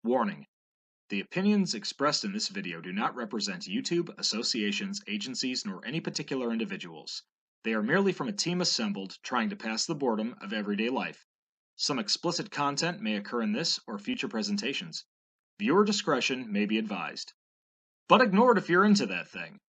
Warning: the opinions expressed in this video do not represent YouTube, associations, agencies, nor any particular individuals. They are merely from a team assembled trying to pass the boredom of everyday life. Some explicit content may occur in this or future presentations. Viewer discretion may be advised. But ignore it if you're into that thing.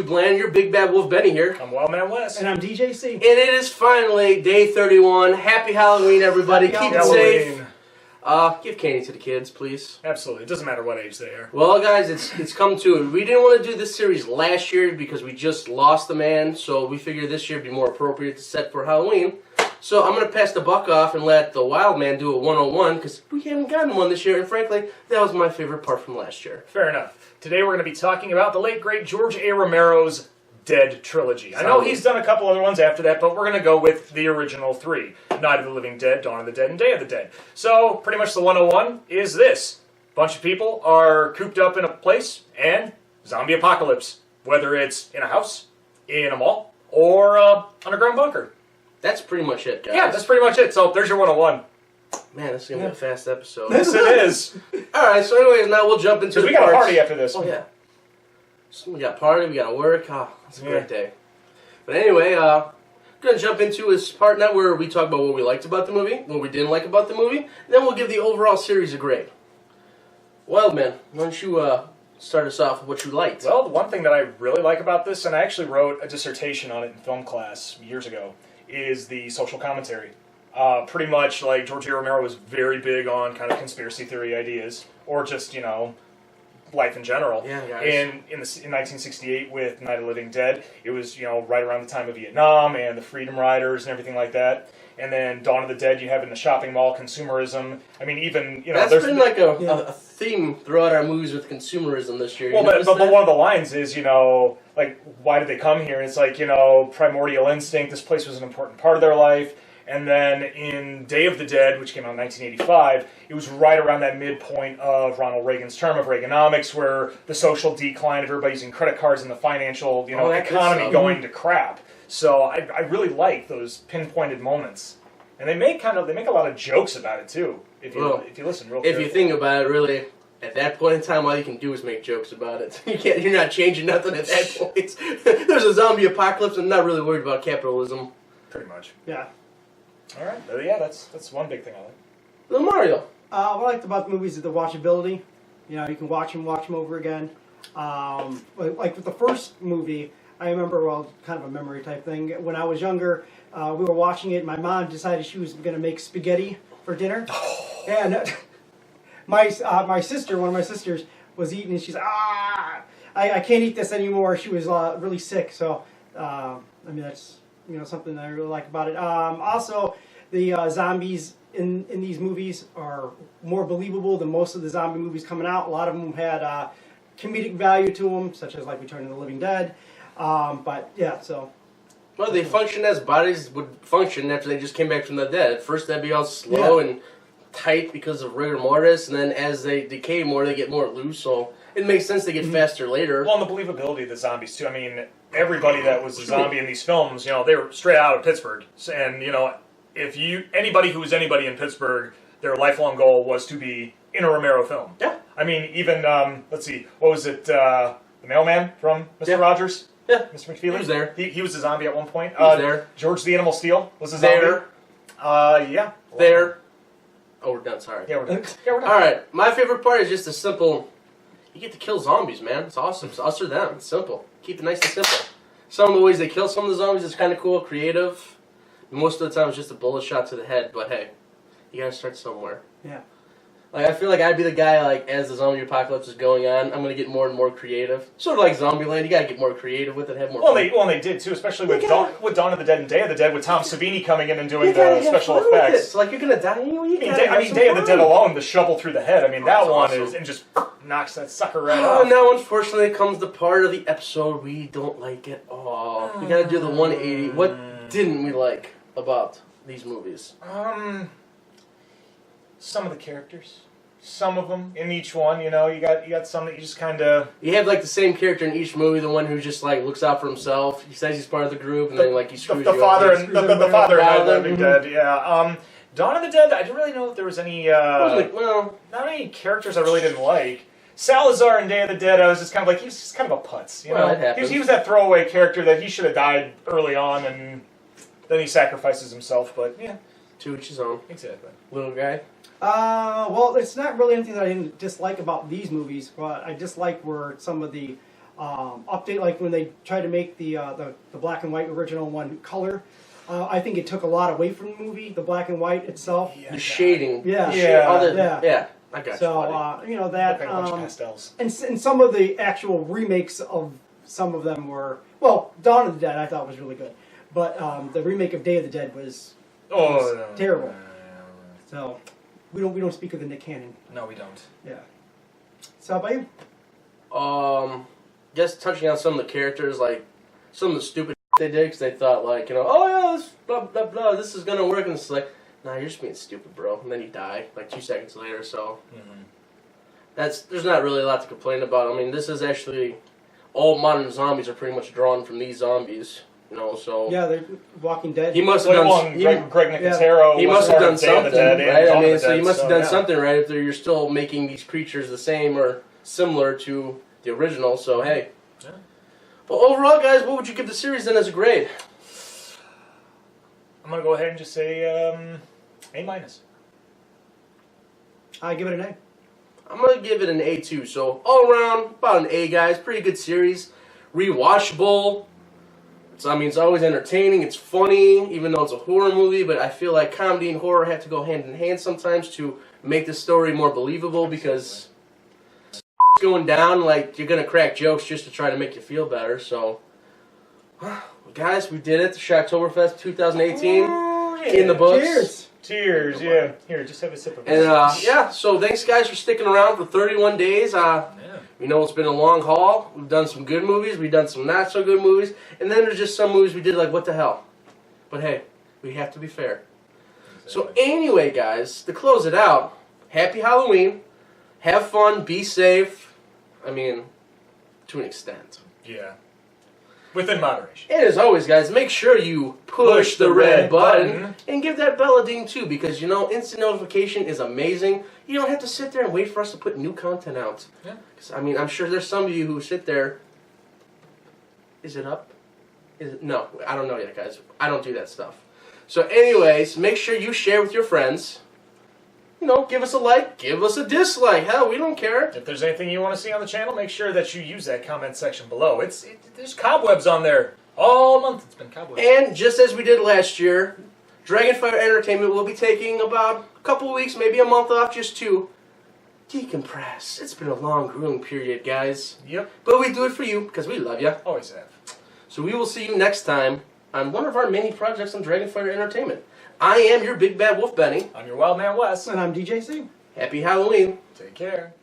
Land, your Big Bad Wolf Benny here. I'm Wildman Wes. And I'm DJC. And it is finally day 31. Happy Halloween, everybody. Keep it safe. Give candy to the kids, please. Absolutely. It doesn't matter what age they are. Well, guys, it's come to it. We didn't want to do this series last year because we just lost the man, so we figured this year would be more appropriate to set for Halloween. So I'm going to pass the buck off and let the Wild Man do a 101 because we haven't gotten one this year, and frankly, that was my favorite part from last year. Fair enough. Today we're going to be talking about the late, great George A. Romero's Dead Trilogy. I know he's done a couple other ones after that, but we're going to go with the original three. Night of the Living Dead, Dawn of the Dead, and Day of the Dead. So, pretty much the 101 is this. A bunch of people are cooped up in a place, and zombie apocalypse. Whether it's in a house, in a mall, or underground bunker. That's pretty much it, guys. Yeah, that's pretty much it. So, there's your 101. Man, this is going to be a fast episode. Yes, it is. Alright, so anyways, now we'll jump into the we got a party after this. Oh, yeah. So we got party, we got work. It's a great day. But anyway, we're going to jump into this part now where we talk about what we liked about the movie, what we didn't like about the movie, and then we'll give the overall series a grade. Wildman, why don't you start us off with what you liked? Well, the one thing that I really like about this, and I actually wrote a dissertation on it in film class years ago, is the social commentary. Pretty much, like, George A. Romero was very big on kind of conspiracy theory ideas, or just, you know, life in general. Yeah, guys. In 1968 with Night of the Living Dead, it was, you know, right around the time of Vietnam and the Freedom Riders and everything like that. And then Dawn of the Dead, you have in the shopping mall, consumerism. I mean, even, you know... That's been like a theme throughout our movies with consumerism this year. Well, but one of the lines is, you know, like, why did they come here? It's like, you know, primordial instinct, this place was an important part of their life. And then in Day of the Dead, which came out in 1985, it was right around that midpoint of Ronald Reagan's term of Reaganomics, where the social decline of everybody using credit cards and the financial, you know, economy going to crap. So I really like those pinpointed moments, and they make a lot of jokes about it too. If you listen real carefully. If you think about it, really, at that point in time, all you can do is make jokes about it. You're not changing nothing at that point. There's a zombie apocalypse, and I'm not really worried about capitalism. Pretty much. Yeah. All right. Yeah, that's one big thing I like. Little Mario. What I liked about the movies is the watchability. You know, you can watch them over again. Like with the first movie, I remember, well, kind of a memory type thing. When I was younger, we were watching it. My mom decided she was going to make spaghetti for dinner. And my sister, one of my sisters, was eating, and she's like, I can't eat this anymore. She was really sick. So, I mean, that's, you know, something that I really like about it. Also, the zombies in these movies are more believable than most of the zombie movies coming out. A lot of them had comedic value to them, such as like Return of the Living Dead. But yeah, so. Well, they function as bodies would function after they just came back from the dead. At first, they'd be all slow and tight because of rigor mortis, and then as they decay more, they get more loose. So it makes sense they get faster later. Well, and the believability of the zombies too. I mean, everybody that was a zombie in these films, you know, they were straight out of Pittsburgh, and you know, anybody who was anybody in Pittsburgh, their lifelong goal was to be in a Romero film. Yeah. I mean, even let's see, what was it? The mailman from Mr. Rogers. Yeah. Mr. McFeely. He was there. He was a zombie at one point. He was there. George the Animal Steel was a zombie. There. Yeah. There. Oh, we're done. Sorry. Yeah, we're done. Yeah, we're done. All right. My favorite part is just a simple. You get to kill zombies, man. It's awesome. It's us or them. It's simple. Keep it nice and simple. Some of the ways they kill some of the zombies is kind of cool, creative. Most of the time, it's just a bullet shot to the head. But hey, you gotta start somewhere. Yeah. Like, I feel like I'd be the guy, like, as the zombie apocalypse is going on, I'm going to get more and more creative. Sort of like Zombieland, you got to get more creative with it, have more Well, they did, too, especially with Dawn of the Dead and Day of the Dead, with Tom Savini coming in and doing the special effects. Like, you're going to die anyway, Day of the Dead alone, the shovel through the head, I mean, that one is, and just knocks that sucker right off. Now, unfortunately, comes the part of the episode we don't like at all. We got to do the 180. What didn't we like about these movies? Some of the characters. Some of them in each one, you know, you got some that you just kind of... You have, like, the same character in each movie, the one who just, like, looks out for himself. He says he's part of the group, and then, like, he screws the you father up. and the father and the Living Dead, yeah. Dawn of the Dead, I didn't really know if there was any, not any characters I really didn't like. Salazar in Day of the Dead, I was just kind of like, he was just kind of a putz, you know? He was that throwaway character that he should have died early on, and then he sacrifices himself, but, yeah. To each his own. Exactly. Little guy. Well, it's not really anything that I didn't dislike about these movies, but I dislike were some of the update, like when they tried to make the black and white original one color. I think it took a lot away from the movie, the black and white itself. Yeah, the shading. Yeah. Yeah. I got you. So, you know, that, pastels. and some of the actual remakes of some of them were, well, Dawn of the Dead I thought was really good, but the remake of Day of the Dead was terrible. So, we don't speak of the Nick Cannon. No, we don't. Yeah. So, how about you? Just touching on some of the characters, like, some of the stupid they did, because they thought, like, you know, oh yeah, this, blah, blah, blah, this is gonna work, and it's like, nah, you're just being stupid, bro. And then you die, like, 2 seconds later, so... There's not really a lot to complain about. I mean, this is actually... All modern zombies are pretty much drawn from these zombies, you know, so... Yeah, they're Walking Dead. He must have done... Greg Nicotero. He must have done something, right? I mean, so he must have done yeah. something, right? If you're still making these creatures the same or similar to the original, so hey. Yeah. Well, overall, guys, what would you give the series then as a grade? I'm going to go ahead and just say A-. I give it an A. I'm going to give it an A2. So, all around, about an A, guys. Pretty good series. Rewatchable. I mean, it's always entertaining. It's funny, even though it's a horror movie. But I feel like comedy and horror have to go hand in hand sometimes to make the story more believable, because going down, like, you're going to crack jokes just to try to make you feel better. So, guys, we did it. The SHOCKTOBERFest 2018 in the books. Cheers, yeah. Here, just have a sip of it. And, yeah, so thanks, guys, for sticking around for 31 days. We know it's been a long haul. We've done some good movies. We've done some not-so-good movies. And then there's just some movies we did like, what the hell? But, hey, we have to be fair. Exactly. So, anyway, guys, to close it out, happy Halloween. Have fun. Be safe. I mean, to an extent. Yeah. Within moderation. And as always, guys, make sure you push the red button and give that bell a ding, too, because, you know, instant notification is amazing. You don't have to sit there and wait for us to put new content out. Yeah. I mean, I'm sure there's some of you who sit there. Is it up? No, I don't know yet, guys. I don't do that stuff. So anyways, make sure you share with your friends. You know, give us a like, give us a dislike. Hell, we don't care. If there's anything you want to see on the channel, make sure that you use that comment section below. There's cobwebs on there. All month it's been cobwebs. And just as we did last year, Dragonfire Entertainment will be taking about a couple weeks, maybe a month off, just to decompress. It's been a long, grueling period, guys. Yep. But we do it for you, because we love you. Always have. So we will see you next time on one of our many projects on Dragonfire Entertainment. I am your Big Bad Wolf, Benny. I'm your Wild Man, Wes. And I'm DJ C. Happy Halloween. Take care.